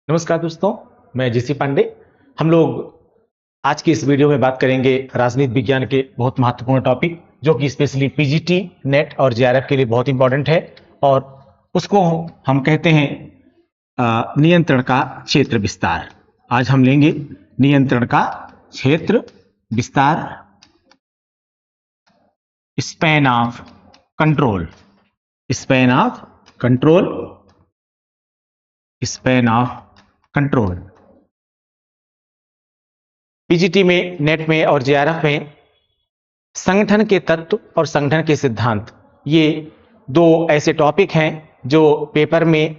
नमस्कार दोस्तों, मैं जेसी पांडे। हम लोग आज की इस वीडियो में बात करेंगे राजनीति विज्ञान के बहुत महत्वपूर्ण टॉपिक, जो कि स्पेशली पीजीटी, नेट और जेआरएफ के लिए बहुत इंपॉर्टेंट है। और उसको हम कहते हैं नियंत्रण का क्षेत्र विस्तार। आज हम लेंगे नियंत्रण का क्षेत्र विस्तार, span of control, span of control, span of control. PGT में, नेट में और जेआरएफ में संगठन के तत्व और संगठन के सिद्धांत, ये दो ऐसे टॉपिक हैं जो पेपर में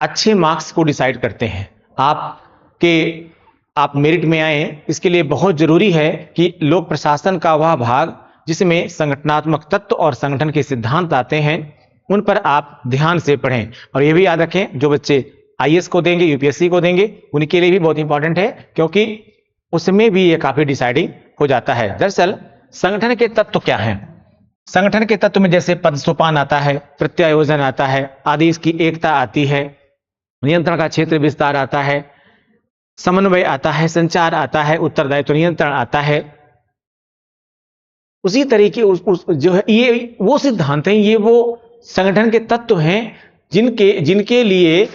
अच्छे मार्क्स को डिसाइड करते हैं। आप मेरिट में आए, इसके लिए बहुत जरूरी है कि लोक प्रशासन का वह भाग जिसमें संगठनात्मक तत्व और संगठन के सिद्धांत आते हैं, उन पर आप ध्यान से पढ़ें। और यह भी याद रखें, जो बच्चे आईएएस को देंगे, यूपीएससी को देंगे, उनके लिए भी बहुत इंपॉर्टेंट है, क्योंकि उसमें भी ये काफी डिसाइडिंग हो जाता है। दरअसल संगठन के तत्व क्या हैं? संगठन के तत्व में जैसे पद सोपान आता है, प्रत्यायोजन आता है, आदेश की एकता आती है, नियंत्रण का क्षेत्र विस्तार आता है, समन्वय आता है, संचार आता है, उत्तरदायित्व नियंत्रण आता है। उसी तरीके जो है, ये वो सिद्धांत हैं, ये वो संगठन के तत्व हैं जिनके लिए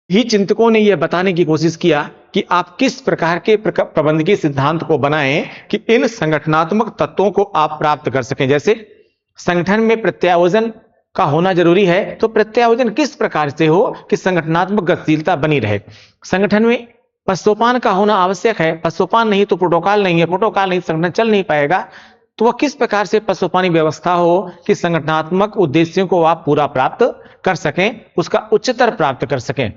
ही चिंतकों ने यह बताने की कोशिश किया कि आप किस प्रकार के प्रबंधकीय सिद्धांत को बनाएं कि इन संगठनात्मक तत्वों को आप प्राप्त कर सकें। जैसे संगठन में प्रत्यायोजन का होना जरूरी है, तो प्रत्यायोजन किस प्रकार से हो कि संगठनात्मक गतिशीलता बनी रहे। संगठन में पदसोपान का होना आवश्यक है, पदसोपान नहीं तो प्रोटोकॉल नहीं है, प्रोटोकॉल नहीं संगठन चल नहीं पाएगा। तो वह किस प्रकार से पदसोपानी व्यवस्था हो कि संगठनात्मक उद्देश्यों को आप पूरा प्राप्त कर सकें, उसका उच्चतर प्राप्त कर सकें।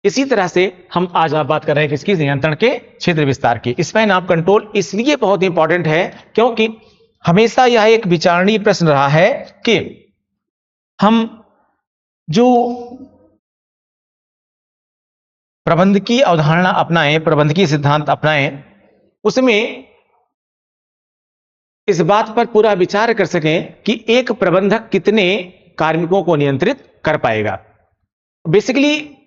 इसी तरह से हम आज बात कर रहे हैं किसकी? नियंत्रण के क्षेत्र विस्तार की। स्पैन ऑफ कंट्रोल इसलिए बहुत इंपॉर्टेंट है क्योंकि हमेशा यह एक विचारणीय प्रश्न रहा है कि हम जो प्रबंधकीय अवधारणा अपनाएं, प्रबंधकीय सिद्धांत अपनाएं, उसमें इस बात पर पूरा विचार कर सकें कि एक प्रबंधक कितने कार्मिकों को नियंत्रित कर पाएगा। बेसिकली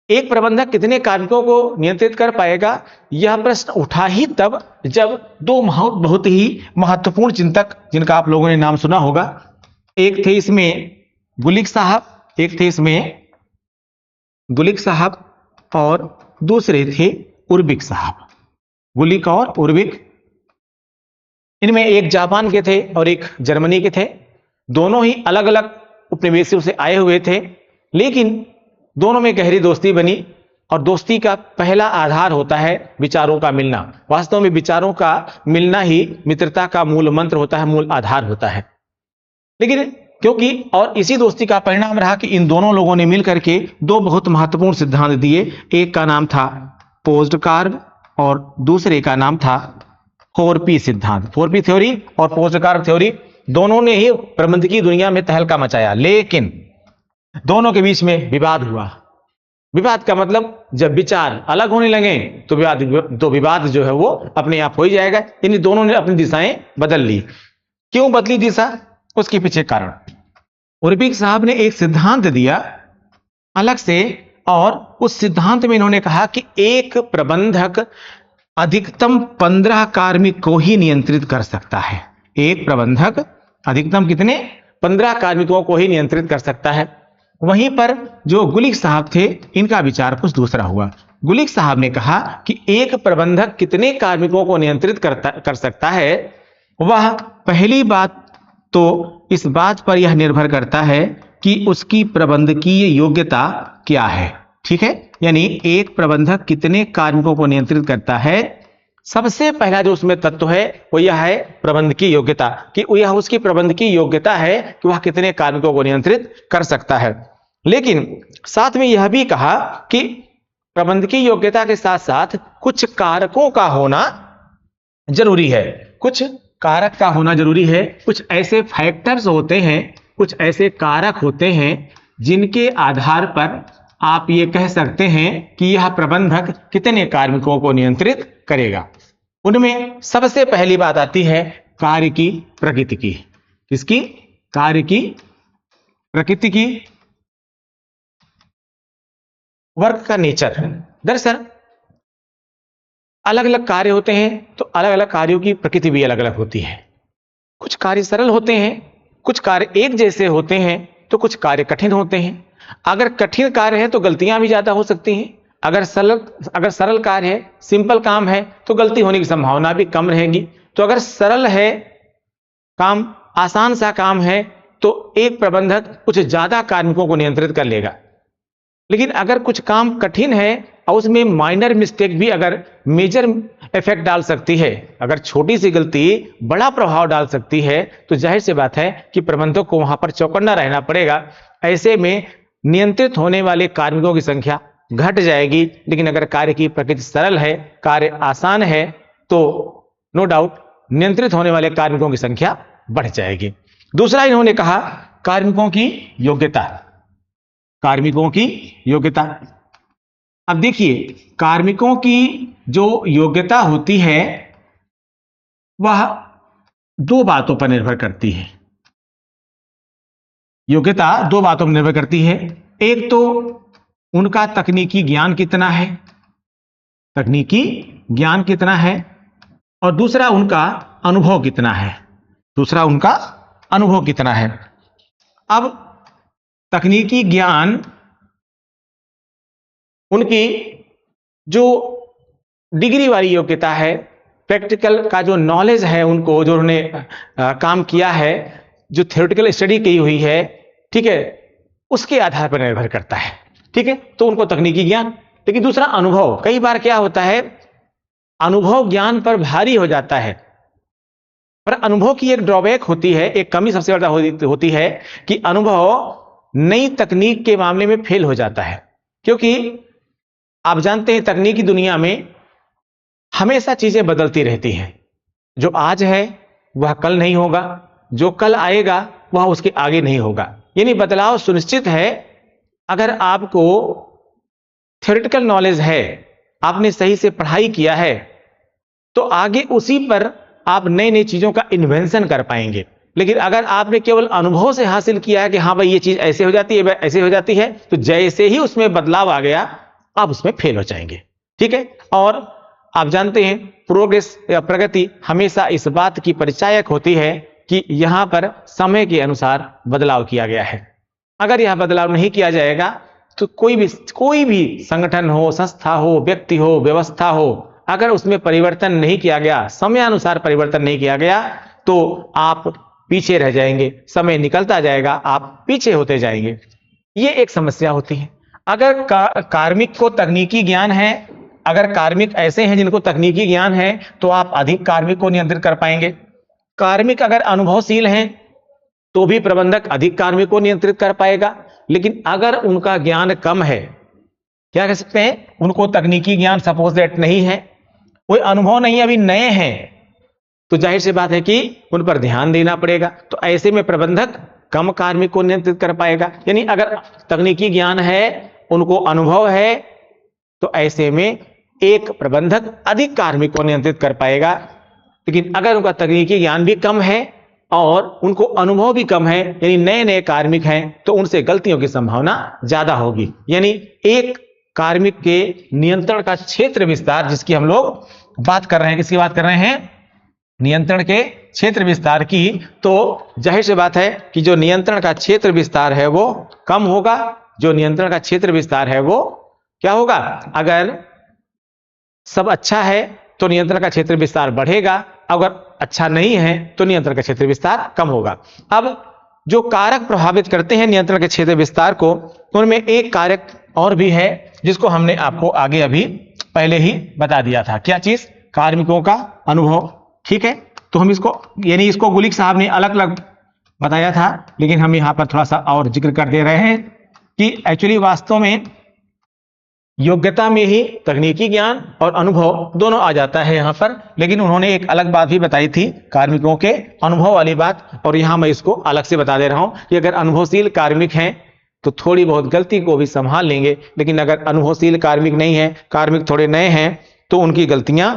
एक प्रबंधक कितने कार्मिकों को नियंत्रित कर पाएगा, यह प्रश्न उठा ही तब जब दो बहुत ही महत्वपूर्ण चिंतक, जिनका आप लोगों ने नाम सुना होगा, एक थे इसमें गुलिक साहब, एक थे इसमें गुलिक साहब और दूसरे थे उर्बिक साहब। गुलिक और उर्बिक, इनमें एक जापान के थे और एक जर्मनी के थे। दोनों ही अलग अलग उपनिवेशों से आए हुए थे, लेकिन दोनों में गहरी दोस्ती बनी। और दोस्ती का पहला आधार होता है विचारों का मिलना। वास्तव में विचारों का मिलना ही मित्रता का मूल मंत्र होता है, मूल आधार होता है। लेकिन क्योंकि और इसी दोस्ती का परिणाम रहा कि इन दोनों लोगों ने मिलकर के दो बहुत महत्वपूर्ण सिद्धांत दिए। एक का नाम था पोज्ड कार्व और दूसरे का नाम था 4P सिद्धांत। 4P थ्योरी और पोज्ड कार्व थ्योरी दोनों ने ही प्रबंधकीय दुनिया में तहलका मचाया, लेकिन दोनों के बीच में विवाद हुआ। विवाद का मतलब जब विचार अलग होने लगे तो विवाद जो है वो अपने आप हो ही जाएगा। इन दोनों ने अपनी दिशाएं बदल ली। क्यों बदली दिशा? उसके पीछे कारण। उर्बिक साहब ने एक सिद्धांत दिया अलग से, और उस सिद्धांत में इन्होंने कहा कि एक प्रबंधक अधिकतम 15 कार्मिक को ही नियंत्रित कर सकता है। एक प्रबंधक अधिकतम कितने? 15 कार्मिकों को ही नियंत्रित कर सकता है। वहीं पर जो गुलिक साहब थे, इनका विचार कुछ दूसरा हुआ। गुलिक साहब ने कहा कि एक प्रबंधक कितने कार्मिकों को नियंत्रित कर सकता है, वह पहली बात तो इस बात पर यह निर्भर करता है कि उसकी प्रबंधकीय योग्यता क्या है। ठीक है, यानी एक प्रबंधक कितने कार्मिकों को नियंत्रित करता है, सबसे पहला जो उसमें तत्व है वो यह है प्रबंधकीय योग्यता, कि यह उसकी प्रबंधकीय योग्यता है कि वह कितने कार्मिकों को नियंत्रित कर सकता है। लेकिन साथ में यह भी कहा कि प्रबंधकीय योग्यता के साथ साथ कुछ कारकों का होना जरूरी है। कुछ कारक का होना जरूरी है। कुछ ऐसे फैक्टर्स होते हैं, कुछ ऐसे कारक होते हैं जिनके आधार पर आप ये कह सकते हैं कि यह प्रबंधक कितने कार्मिकों को नियंत्रित करेगा। उनमें सबसे पहली बात आती है कार्य की प्रकृति की। किसकी? कार्य की प्रकृति की। वर्क का नेचर। दरअसल अलग अलग कार्य होते हैं तो अलग अलग कार्यों की प्रकृति भी अलग अलग होती है। कुछ कार्य सरल होते हैं, कुछ कार्य एक जैसे होते हैं, तो कुछ कार्य कठिन होते हैं। अगर कठिन कार्य है तो गलतियां भी ज्यादा हो सकती हैं। अगर सरल कार्य है, सिंपल काम है, तो गलती होने की संभावना भी कम रहेगी। तो अगर सरल है काम, आसान सा काम है, तो एक प्रबंधक कुछ ज्यादा कार्मिकों को नियंत्रित कर लेगा। लेकिन अगर कुछ काम कठिन है और उसमें माइनर मिस्टेक भी अगर मेजर इफेक्ट डाल सकती है, अगर छोटी सी गलती बड़ा प्रभाव डाल सकती है, तो जाहिर सी बात है कि प्रबंधक को वहां पर चौकन्ना रहना पड़ेगा। ऐसे में नियंत्रित होने वाले कार्मिकों की संख्या घट जाएगी। लेकिन अगर कार्य की प्रकृति सरल है, कार्य आसान है, तो नो डाउट नियंत्रित होने वाले कार्मिकों की संख्या बढ़ जाएगी। दूसरा इन्होंने कहा कार्मिकों की योग्यता। कार्मिकों की योग्यता, अब देखिए कार्मिकों की जो योग्यता होती है वह दो बातों पर निर्भर करती है। योग्यता दो बातों पर निर्भर करती है। एक तो उनका तकनीकी ज्ञान कितना है, तकनीकी ज्ञान कितना है, और दूसरा उनका अनुभव कितना है, दूसरा उनका अनुभव कितना है। अब तकनीकी ज्ञान, उनकी जो डिग्री वाली योग्यता है, प्रैक्टिकल का जो नॉलेज है, उनको जो उन्होंने काम किया है, जो थ्योरेटिकल स्टडी की हुई है, ठीक है, उसके आधार पर निर्भर करता है। ठीक है, तो उनको तकनीकी ज्ञान। लेकिन दूसरा अनुभव, कई बार क्या होता है अनुभव ज्ञान पर भारी हो जाता है। पर अनुभव की एक ड्रॉबैक होती है, एक कमी सबसे ज्यादा होती है कि अनुभव नई तकनीक के मामले में फेल हो जाता है। क्योंकि आप जानते हैं तकनीकी दुनिया में हमेशा चीजें बदलती रहती हैं। जो आज है वह कल नहीं होगा, जो कल आएगा वह उसके आगे नहीं होगा। यानी बदलाव सुनिश्चित है। अगर आपको थ्योरेटिकल नॉलेज है, आपने सही से पढ़ाई किया है, तो आगे उसी पर आप नई नई चीजों का इन्वेंशन कर पाएंगे। लेकिन अगर आपने केवल अनुभव से हासिल किया है कि हाँ भाई ये चीज ऐसे हो जाती है, ऐसे हो जाती है, तो जैसे ही उसमें बदलाव आ गया आप उसमें फेल हो जाएंगे। ठीक है, और आप जानते हैं प्रोग्रेस या प्रगति हमेशा इस बात की परिचायक होती है कि यहां पर समय के अनुसार बदलाव किया गया है। अगर यह बदलाव नहीं किया जाएगा तो कोई भी संगठन हो, संस्था हो, व्यक्ति हो, व्यवस्था हो, अगर उसमें परिवर्तन नहीं किया गया, समयानुसार परिवर्तन नहीं किया गया, तो आप पीछे रह जाएंगे। समय निकलता जाएगा, आप पीछे होते जाएंगे। ये एक समस्या होती है। अगर कार्मिक को तकनीकी ज्ञान है, अगर कार्मिक ऐसे हैं जिनको तकनीकी ज्ञान है, तो आप अधिक कार्मिक को नियंत्रित कर पाएंगे। कार्मिक अगर अनुभवशील हैं तो भी प्रबंधक अधिक कार्मिक को नियंत्रित कर पाएगा। लेकिन अगर उनका ज्ञान कम है, क्या कह सकते हैं, उनको तकनीकी ज्ञान सपोज दैट नहीं है, कोई अनुभव नहीं, अभी नए हैं, तो जाहिर सी बात है कि उन पर ध्यान देना पड़ेगा। तो ऐसे में प्रबंधक कम कार्मिक को नियंत्रित कर पाएगा। यानी अगर तकनीकी ज्ञान है, उनको अनुभव है, तो ऐसे में एक प्रबंधक अधिक कार्मिक को नियंत्रित कर पाएगा। लेकिन अगर उनका तकनीकी ज्ञान भी कम है और उनको अनुभव भी कम है, यानी नए नए कार्मिक हैं, तो उनसे गलतियों की संभावना ज्यादा होगी। यानी एक कार्मिक के नियंत्रण का क्षेत्र विस्तार, जिसकी हम लोग बात कर रहे हैं, किसकी बात कर रहे हैं, नियंत्रण के क्षेत्र विस्तार की, तो जाहिर सी बात है कि जो नियंत्रण का क्षेत्र विस्तार है वो कम होगा। जो नियंत्रण का क्षेत्र विस्तार है वो क्या होगा, अगर सब अच्छा है तो नियंत्रण का क्षेत्र विस्तार बढ़ेगा, अगर अच्छा नहीं है तो नियंत्रण का क्षेत्र विस्तार कम होगा। अब जो कारक प्रभावित करते हैं नियंत्रण के क्षेत्र विस्तार को, उनमें एक कारक और भी है जिसको हमने आपको आगे अभी पहले ही बता दिया था। क्या चीज, कार्मिकों का अनुभव। ठीक है, तो हम इसको, यानी इसको गुलिक साहब ने अलग अलग बताया था, लेकिन हम यहां पर थोड़ा सा और जिक्र कर दे रहे हैं कि एक्चुअली वास्तव में योग्यता में ही तकनीकी ज्ञान और अनुभव दोनों आ जाता है यहां पर। लेकिन उन्होंने एक अलग बात भी बताई थी, कार्मिकों के अनुभव वाली बात, और यहां मैं इसको अलग से बता दे रहा हूं कि अगर अनुभवशील कार्मिक हैं तो थोड़ी बहुत गलती को भी संभाल लेंगे। लेकिन अगर अनुभवशील कार्मिक नहीं है, कार्मिक थोड़े नए हैं, तो उनकी गलतियां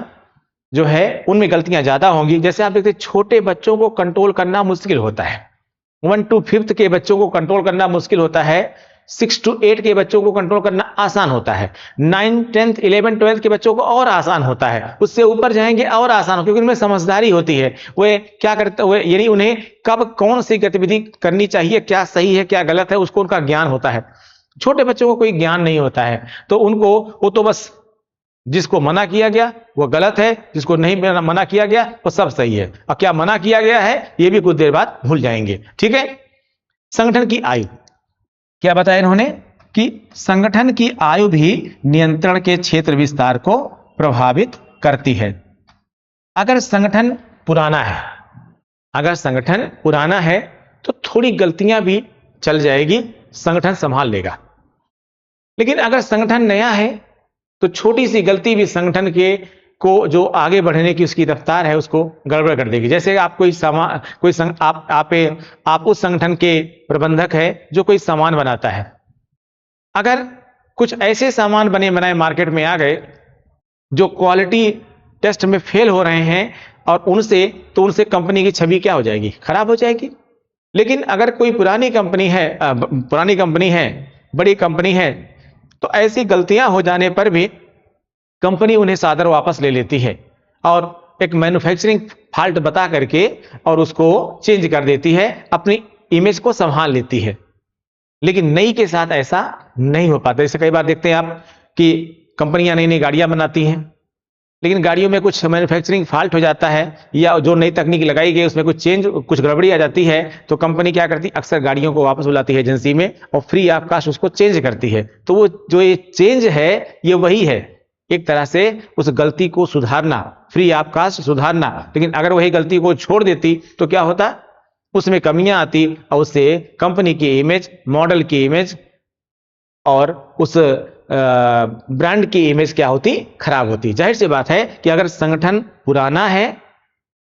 जो है उनमें गलतियां ज्यादा होंगी। जैसे आप देखते हैं छोटे बच्चों को कंट्रोल करना मुश्किल होता है, 1 to 5th के बच्चों को कंट्रोल करना मुश्किल होता है। 6 to 8 के बच्चों को कंट्रोल करना आसान होता है, 9, 10th, 11, 12 के बच्चों को और आसान होता है, उससे ऊपर जाएंगे और आसान हो, क्योंकि उनमें समझदारी होती है, वे क्या करते हुए, यानी उन्हें कब कौन सी गतिविधि करनी चाहिए, क्या सही है क्या गलत है, उसको उनका ज्ञान होता है। छोटे बच्चों को कोई ज्ञान नहीं होता है, तो उनको वो तो बस जिसको मना किया गया वो गलत है, जिसको नहीं मना किया गया वो सब सही है, और क्या मना किया गया है ये भी कुछ देर बाद भूल जाएंगे। ठीक है। संगठन की आयु, क्या बताया इन्होंने कि संगठन की आयु भी नियंत्रण के क्षेत्र विस्तार को प्रभावित करती है। अगर संगठन पुराना है, अगर संगठन पुराना है तो थोड़ी गलतियां भी चल जाएगी, संगठन संभाल लेगा। लेकिन अगर संगठन नया है तो छोटी सी गलती भी संगठन के को जो आगे बढ़ने की उसकी रफ्तार है उसको गड़बड़ कर देगी। जैसे आप आप उस संगठन के प्रबंधक है जो कोई सामान बनाता है, अगर कुछ ऐसे सामान बने बनाए मार्केट में आ गए जो क्वालिटी टेस्ट में फेल हो रहे हैं और उनसे कंपनी की छवि क्या हो जाएगी, खराब हो जाएगी। लेकिन अगर कोई पुरानी कंपनी है, बड़ी कंपनी है, तो ऐसी गलतियां हो जाने पर भी कंपनी उन्हें सादर वापस ले लेती है और एक मैन्युफैक्चरिंग फॉल्ट बता करके और उसको चेंज कर देती है, अपनी इमेज को संभाल लेती है। लेकिन नई के साथ ऐसा नहीं हो पाता। जैसे कई बार देखते हैं आप कि कंपनियां नई नई गाड़ियां बनाती हैं, लेकिन गाड़ियों में कुछ मैन्युफैक्चरिंग फॉल्ट हो जाता है या जो नई तकनीक लगाई गई उसमें कुछ गड़बड़ी आ जाती है, तो कंपनी क्या करती है, अक्सर गाड़ियों को वापस बुलाती है एजेंसी में और फ्री ऑफ कॉस्ट उसको चेंज करती है। तो वो जो ये चेंज है ये वही है, एक तरह से उस गलती को सुधारना, फ्री ऑफ कॉस्ट सुधारना। लेकिन अगर वही गलती को छोड़ देती तो क्या होता, उसमें कमियां आती और उससे कंपनी की इमेज, मॉडल की इमेज और उस ब्रांड की इमेज क्या होती, खराब होती। जाहिर सी बात है कि अगर संगठन पुराना है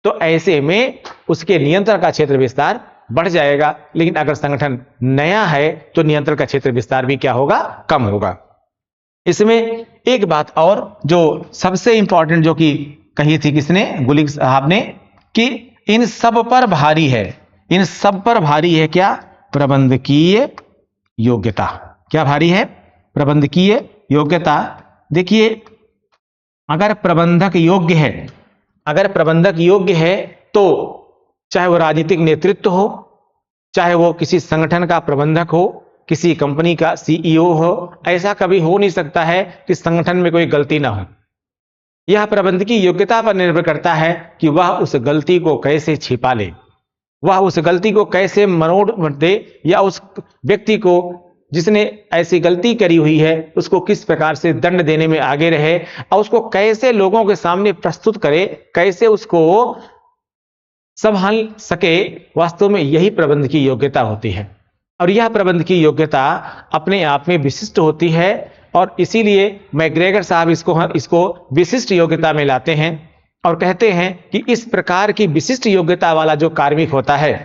तो ऐसे में उसके नियंत्रण का क्षेत्र विस्तार बढ़ जाएगा, लेकिन अगर संगठन नया है तो नियंत्रण का क्षेत्र विस्तार भी क्या होगा, कम होगा। इसमें एक बात और जो सबसे इंपॉर्टेंट जो कि कही थी किसने, गुलिक साहब ने, कि इन सब पर भारी है, इन सब पर भारी है क्या, प्रबंधकीय योग्यता। क्या भारी है, प्रबंधकीय योग्यता। देखिए अगर प्रबंधक योग्य है, अगर प्रबंधक योग्य है तो चाहे वो राजनीतिक नेतृत्व हो, चाहे वो किसी संगठन का प्रबंधक हो, किसी कंपनी का सीईओ हो, ऐसा कभी हो नहीं सकता है कि संगठन में कोई गलती ना हो। यह प्रबंधकीय योग्यता पर निर्भर करता है कि वह उस गलती को कैसे छिपा ले, वह उस गलती को कैसे मरोड़ दे, या उस व्यक्ति को जिसने ऐसी गलती करी हुई है उसको किस प्रकार से दंड देने में आगे रहे और उसको कैसे लोगों के सामने प्रस्तुत करे, कैसे उसको संभाल सके। वास्तव में यही प्रबंधकीय योग्यता होती है और यह प्रबंधकीय योग्यता अपने आप में विशिष्ट होती है और इसीलिए मैकग्रेगर साहब इसको विशिष्ट योग्यता में लाते हैं और कहते हैं कि इस प्रकार की विशिष्ट योग्यता वाला जो कार्मिक होता है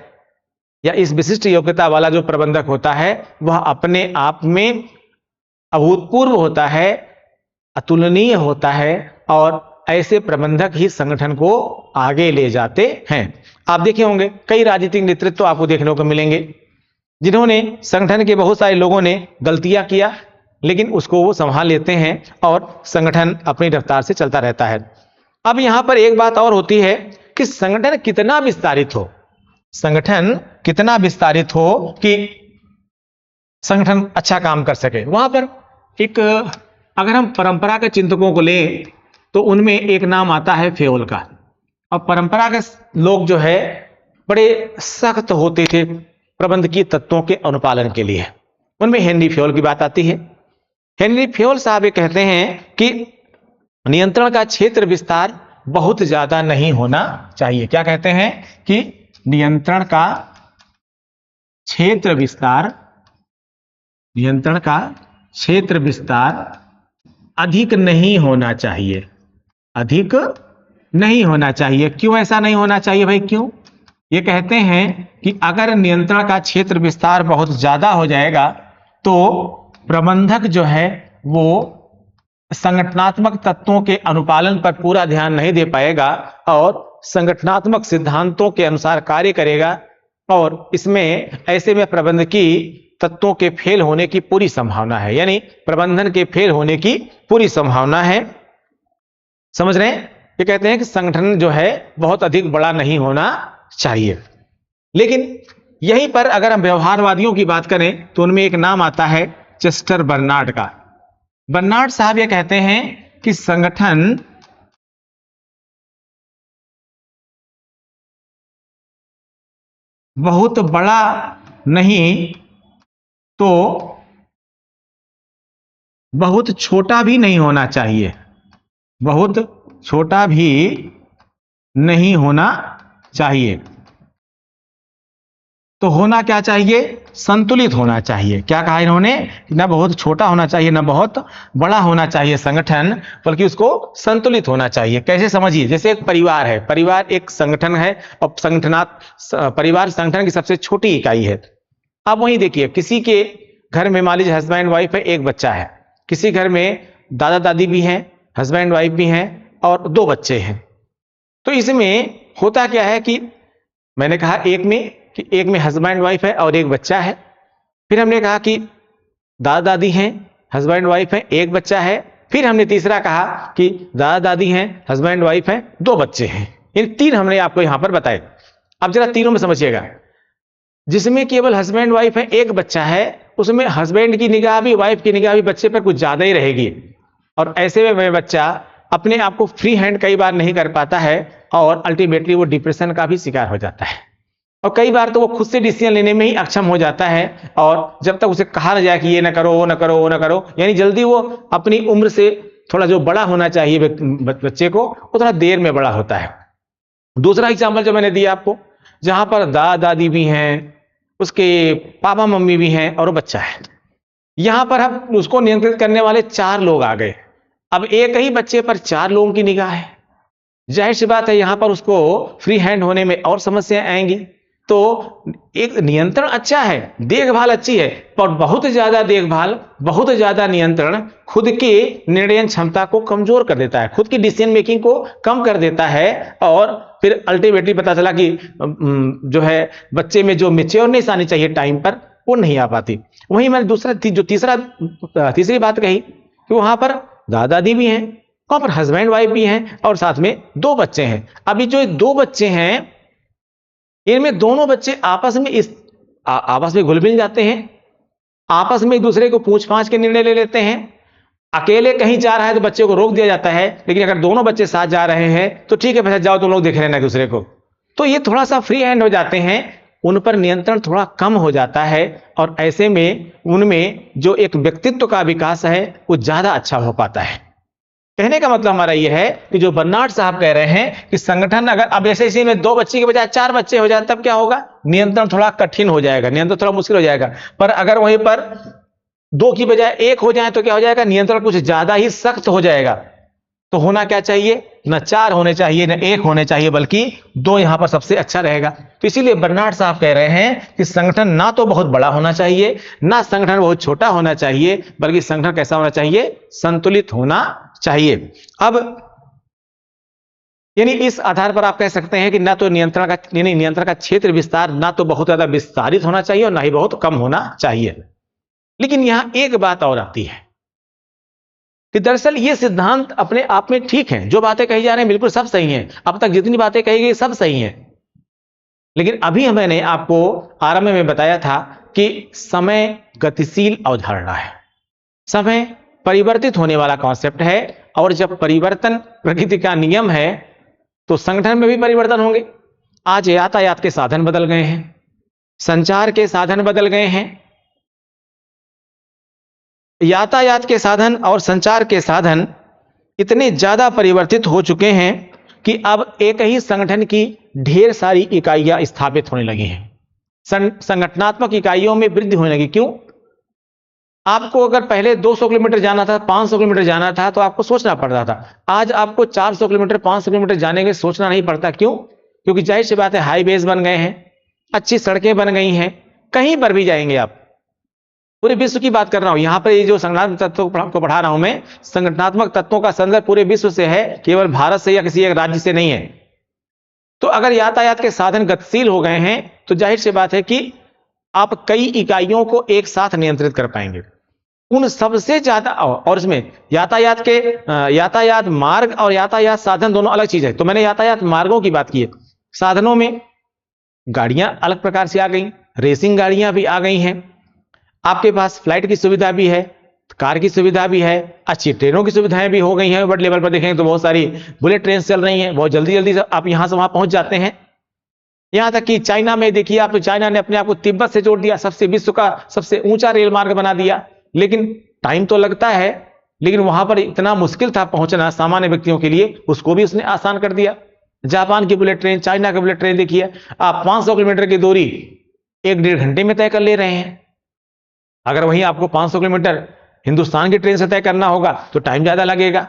या इस विशिष्ट योग्यता वाला जो प्रबंधक होता है वह अपने आप में अभूतपूर्व होता है, अतुलनीय होता है और ऐसे प्रबंधक ही संगठन को आगे ले जाते हैं। आप देखे होंगे कई राजनीतिक नेतृत्व आपको देखने को मिलेंगे जिन्होंने संगठन के बहुत सारे लोगों ने गलतियां किया लेकिन उसको वो संभाल लेते हैं और संगठन अपनी रफ्तार से चलता रहता है। अब यहां पर एक बात और होती है कि संगठन कितना विस्तारित हो, संगठन कितना विस्तारित हो कि संगठन अच्छा काम कर सके। वहां पर एक अगर हम परंपरा के चिंतकों को लें तो उनमें एक नाम आता है फेओल का। और परंपरा के लोग जो है बड़े सख्त होते थे प्रबंधकीय तत्वों के अनुपालन के लिए। उनमें हेनरी फेओल की बात आती है। हेनरी फेओल साहब ये कहते हैं कि नियंत्रण का क्षेत्र विस्तार बहुत ज्यादा नहीं होना चाहिए। क्या कहते हैं कि नियंत्रण का क्षेत्र विस्तार, नियंत्रण का क्षेत्र विस्तार अधिक नहीं होना चाहिए, अधिक नहीं होना चाहिए। क्यों ऐसा नहीं होना चाहिए भाई, क्यों? ये कहते हैं कि अगर नियंत्रण का क्षेत्र विस्तार बहुत ज्यादा हो जाएगा तो प्रबंधक जो है वो संगठनात्मक तत्वों के अनुपालन पर पूरा ध्यान नहीं दे पाएगा और संगठनात्मक सिद्धांतों के अनुसार कार्य करेगा और इसमें ऐसे में प्रबंधकीय तत्वों के फेल होने की पूरी संभावना है, यानी प्रबंधन के फेल होने की पूरी संभावना है। समझ रहे हैं? ये कहते हैं कि संगठन जो है बहुत अधिक बड़ा नहीं होना चाहिए। लेकिन यहीं पर अगर हम व्यवहारवादियों की बात करें तो उनमें एक नाम आता है चेस्टर बर्नार्ड का। बर्नार्ड साहब ये कहते हैं कि संगठन बहुत बड़ा नहीं तो बहुत छोटा भी नहीं होना चाहिए, बहुत छोटा भी नहीं होना चाहिए। तो होना क्या चाहिए? संतुलित होना चाहिए। क्या कहा इन्होंने? ना बहुत छोटा होना चाहिए ना बहुत बड़ा होना चाहिए संगठन, बल्कि उसको संतुलित होना चाहिए। कैसे समझिए, जैसे एक परिवार है, परिवार एक संगठन है और परिवार संगठन की सबसे छोटी इकाई है। अब वहीं देखिए, किसी के घर में मान लीजिए हस्बैंड वाइफ है, एक बच्चा है। किसी घर में दादा दादी भी हैं, हस्बैंड वाइफ भी हैं और 2 बच्चे हैं। तो इसमें होता क्या है कि मैंने कहा एक में हस्बैंड वाइफ है और एक बच्चा है। फिर हमने कहा कि दादा दादी हैं, हस्बैंड वाइफ है, एक बच्चा है। फिर हमने तीसरा कहा कि दादा दादी हैं, हस्बैंड वाइफ है, 2 बच्चे हैं। इन 3 हमने आपको यहां पर बताए। अब जरा तीनों में समझिएगा। जिसमें केवल हस्बैंड वाइफ है, एक बच्चा है, उसमें हस्बैंड की निगाह भी, वाइफ की निगाह भी बच्चे पर कुछ ज्यादा ही रहेगी। और ऐसे में बच्चा अपने आप को फ्री हैंड कई बार नहीं कर पाता है और अल्टीमेटली वो डिप्रेशन का भी शिकार हो जाता है। और कई बार तो वो खुद से डिसीजन लेने में ही अक्षम हो जाता है, और जब तक उसे कहा न जाए कि ये ना करो, वो ना करो, वो ना करो, यानी जल्दी वो अपनी उम्र से थोड़ा जो बड़ा होना चाहिए बच्चे को, वो थोड़ा देर में बड़ा होता है। दूसरा एग्जाम्पल जो मैंने दिया आपको, जहां पर दादा दादी भी हैं, उसके पापा मम्मी भी हैं और वो बच्चा है। यहां पर हम उसको नियंत्रित करने वाले 4 लोग आ गए। अब एक ही बच्चे पर 4 लोगों की निगाह है, जाहिर सी बात है यहां पर उसको फ्री हैंड होने में और समस्याएं आएंगी। तो एक नियंत्रण अच्छा है, देखभाल अच्छी है, पर बहुत ज्यादा देखभाल, बहुत ज्यादा नियंत्रण खुद की निर्णय क्षमता को कमजोर कर देता है, खुद की डिसीजन मेकिंग को कम कर देता है। और फिर अल्टीमेटली पता चला कि जो है बच्चे में जो मेच्योरनेस आनी चाहिए टाइम पर, वो नहीं आ पाती। वहीं मैंने तीसरी बात कही कि वहां पर दादा दादी भी हैं, वहां पर हस्बैंड वाइफ भी हैं और साथ में 2 बच्चे हैं। अभी जो 2 बच्चे हैं, इनमें दोनों बच्चे आपस में घुल मिल जाते हैं, आपस में एक दूसरे को पूछ पाछ के निर्णय ले लेते हैं। अकेले कहीं जा रहा है तो बच्चे को रोक दिया जाता है, लेकिन अगर दोनों बच्चे साथ जा रहे हैं तो ठीक है, जाओ तुम लोग देख लेना एक दूसरे को। तो ये थोड़ा सा फ्री हैंड हो जाते हैं, उन पर नियंत्रण थोड़ा कम हो जाता है, और ऐसे में उनमें जो एक व्यक्तित्व का विकास है वो ज्यादा अच्छा हो पाता है। कहने का मतलब हमारा यह है कि जो बर्नार्ड साहब कह रहे हैं कि संगठन अगर अब ऐसे इसी में 2 बच्चे के बजाय 4 बच्चे हो जाए तब क्या होगा? नियंत्रण थोड़ा कठिन हो जाएगा, नियंत्रण थोड़ा मुश्किल हो जाएगा। पर अगर वहीं पर 2 की बजाय 1 हो जाए तो क्या हो जाएगा? नियंत्रण कुछ ज्यादा ही सख्त हो जाएगा। तो होना क्या चाहिए? न 4 होने चाहिए न 1 होने चाहिए, बल्कि 2 यहां पर सबसे अच्छा रहेगा। तो इसीलिए बर्नार्ड साहब कह रहे हैं कि संगठन ना तो बहुत बड़ा होना चाहिए, ना संगठन बहुत छोटा होना चाहिए, बल्कि संगठन कैसा होना चाहिए? संतुलित होना चाहिए। अब यानी इस आधार पर आप कह सकते हैं कि ना तो नियंत्रण का क्षेत्र विस्तार ना तो बहुत ज्यादा विस्तारित होना चाहिए और ना ही बहुत कम होना चाहिए। लेकिन यहां एक बात और आती है कि दरअसल ये सिद्धांत अपने आप में ठीक है, जो बातें कही जा रही हैं बिल्कुल सब सही हैं, अब तक जितनी बातें कही गई सब सही हैं। लेकिन अभी मैंने आपको आरंभ में बताया था कि समय गतिशील अवधारणा है, समय परिवर्तित होने वाला कॉन्सेप्ट है, और जब परिवर्तन प्रकृति का नियम है तो संगठन में भी परिवर्तन होंगे। आज यातायात के साधन बदल गए हैं, संचार के साधन बदल गए हैं, यातायात के साधन और संचार के साधन इतने ज्यादा परिवर्तित हो चुके हैं कि अब एक ही संगठन की ढेर सारी इकाइयां स्थापित होने लगी हैं, संगठनात्मक इकाइयों में वृद्धि होने लगी। क्यों? आपको अगर पहले 200 किलोमीटर जाना था, 500 किलोमीटर जाना था, तो आपको सोचना पड़ता था। आज आपको 400 किलोमीटर 500 किलोमीटर जाने के सोचना नहीं पड़ता। क्यों? क्योंकि जाहिर सी बात है हाईवेज बन गए हैं, अच्छी सड़कें बन गई हैं, कहीं पर भी जाएंगे आप। पूरे विश्व की बात कर रहा हूं, यहां पर ये जो संगठनात्मक तत्वों को पढ़ा रहा हूं मैं, संगठनात्मक तत्वों का संदर्भ पूरे विश्व से है, केवल भारत से या किसी एक राज्य से नहीं है। तो अगर यातायात के साधन गतिशील हो गए हैं तो जाहिर सी बात है कि आप कई इकाइयों को एक साथ नियंत्रित कर पाएंगे। उन सबसे ज्यादा, और इसमें यातायात मार्ग और यातायात साधन दोनों अलग चीज है। तो मैंने यातायात मार्गों की बात की है। साधनों में गाड़ियां अलग प्रकार से आ गई, रेसिंग गाड़ियां भी आ गई हैं, आपके पास फ्लाइट की सुविधा भी है, कार की सुविधा भी है, अच्छी ट्रेनों की सुविधाएं भी हो गई हैं। बड़े लेवल पर देखेंगे तो बहुत सारी बुलेट ट्रेन चल रही हैं, बहुत जल्दी जल्दी से आप यहां से वहां पहुंच जाते हैं। यहां तक कि चाइना में देखिए आप, तो चाइना ने अपने आप को तिब्बत से जोड़ दिया, सबसे विश्व का सबसे ऊंचा रेल मार्ग बना दिया। लेकिन टाइम तो लगता है, लेकिन वहां पर इतना मुश्किल था पहुंचना सामान्य व्यक्तियों के लिए, उसको भी उसने आसान कर दिया। जापान की बुलेट ट्रेन, चाइना की बुलेट ट्रेन देखिए आप, 500 किलोमीटर की दूरी 1-1.5 घंटे में तय कर ले रहे हैं। अगर वहीं आपको 500 किलोमीटर हिंदुस्तान की ट्रेन से तय करना होगा तो टाइम ज्यादा लगेगा,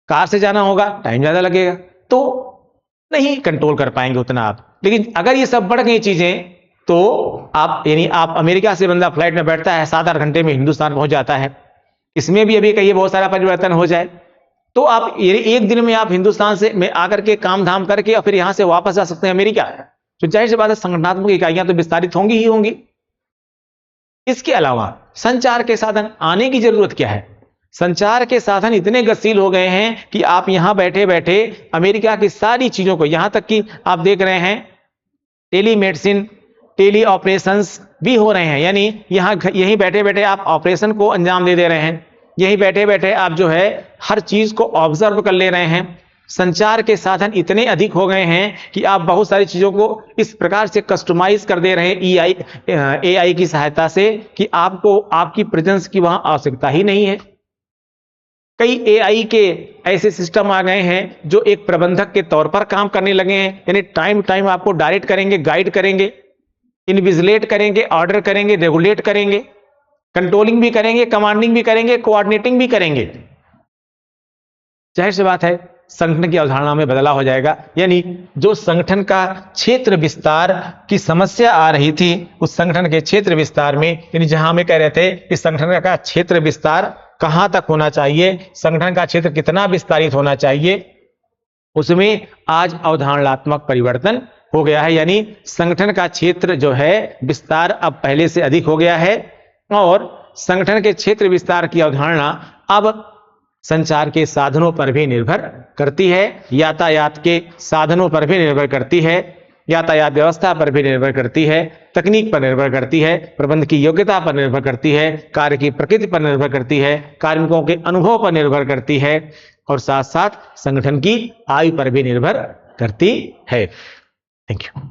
कार से जाना होगा टाइम ज्यादा लगेगा, तो नहीं कंट्रोल कर पाएंगे उतना आप। लेकिन अगर ये सब बढ़ गई चीजें तो आप, यानी आप अमेरिका से बंदा फ्लाइट में बैठता है 7-8 घंटे में हिंदुस्तान पहुंच जाता है। इसमें भी अभी कहिए बहुत सारा परिवर्तन हो जाए तो आप एक दिन में आप हिंदुस्तान से में आकर के काम धाम करके और फिर यहां से वापस आ सकते हैं अमेरिका। तो जाहिर सी बात है संगठनात्मक इकाइयां तो विस्तारित होंगी ही होंगी। इसके अलावा संचार के साधन आने की जरूरत क्या है? संचार के साधन इतने गतिशील हो गए हैं कि आप यहां बैठे बैठे अमेरिका की सारी चीजों को, यहां तक कि आप देख रहे हैं टेलीमेडिसिन, टेली ऑपरेशंस भी हो रहे हैं, यानी यहीं बैठे बैठे आप ऑपरेशन को अंजाम दे रहे हैं, यहीं बैठे बैठे आप जो है हर चीज को ऑब्जर्व कर ले रहे हैं। संचार के साधन इतने अधिक हो गए हैं कि आप बहुत सारी चीजों को इस प्रकार से कस्टमाइज कर दे रहे हैं एआई की सहायता से कि आपको आपकी प्रेजेंस की वहां आवश्यकता ही नहीं है। कई एआई के ऐसे सिस्टम आ गए हैं जो एक प्रबंधक के तौर पर काम करने लगे हैं, यानी टाइम टाइम आपको डायरेक्ट करेंगे, गाइड करेंगे, इनविजिलेट करेंगे, ऑर्डर करेंगे, रेगुलेट करेंगे, कंट्रोलिंग भी करेंगे, कमांडिंग भी करेंगे, कोऑर्डिनेटिंग भी करेंगे। जाहिर सी बात है संगठन की अवधारणा में बदलाव हो जाएगा, यानी जो संगठन का क्षेत्र विस्तार की समस्या आ रही थी उस संगठन के क्षेत्र विस्तार में, यानी जहां हमें कह रहे थे इस संगठन का क्षेत्र विस्तार कहां तक होना चाहिए, संगठन का क्षेत्र कितना विस्तारित होना चाहिए, उसमें आज अवधारणात्मक परिवर्तन हो गया है। यानी संगठन का क्षेत्र जो है विस्तार अब पहले से अधिक हो गया है और संगठन के क्षेत्र विस्तार की अवधारणा अब संचार के साधनों पर भी निर्भर करती है, यातायात के साधनों पर भी निर्भर करती है, यातायात व्यवस्था पर भी निर्भर करती है, तकनीक पर निर्भर करती है, प्रबंध की योग्यता पर निर्भर करती है, कार्य की प्रकृति पर निर्भर करती है, कार्मिकों के अनुभव पर निर्भर करती है और साथ साथ संगठन की आयु पर भी निर्भर करती है। Thank you.